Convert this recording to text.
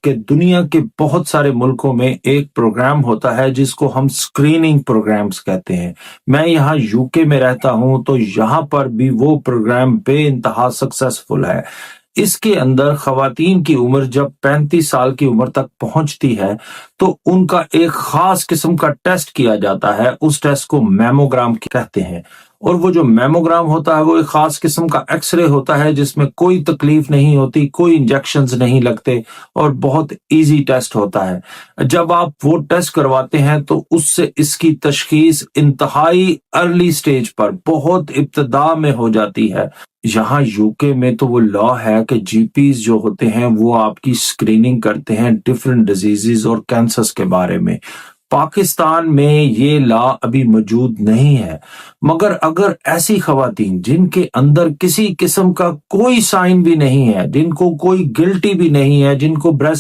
कि दुनिया के बहुत सारे मुल्कों में एक प्रोग्राम होता है जिसको हम स्क्रीनिंग प्रोग्राम्स कहते हैं। मैं यहाँ यूके में रहता हूँ, तो यहाँ पर भी वो प्रोग्राम बेइंतहा सक्सेसफुल है। इसके अंदर खवातीन की उम्र जब 35 साल की उम्र तक पहुंचती है, तो उनका एक खास किस्म का टेस्ट किया जाता है। उस टेस्ट को मैमोग्राम कहते हैं। और वो जो मैमोग्राम होता है वो एक खास किस्म का एक्सरे होता है जिसमें कोई तकलीफ नहीं होती, कोई इंजेक्शंस नहीं लगते और बहुत इजी टेस्ट होता है। जब आप वो टेस्ट करवाते हैं तो उससे इसकी तशखीस इंतहाई अर्ली स्टेज पर बहुत इब्तदा में हो जाती है। यहाँ यूके में तो वो लॉ है कि जीपीज जो होते हैं वो आपकी स्क्रीनिंग करते हैं डिफरेंट डिजीजेस और कैंसर्स के बारे में। पाकिस्तान में ये लॉ अभी मौजूद नहीं है, मगर अगर ऐसी खवातीन जिनके अंदर किसी किस्म का कोई साइन भी नहीं है, जिनको कोई गिल्टी भी नहीं है, जिनको ब्रेस्ट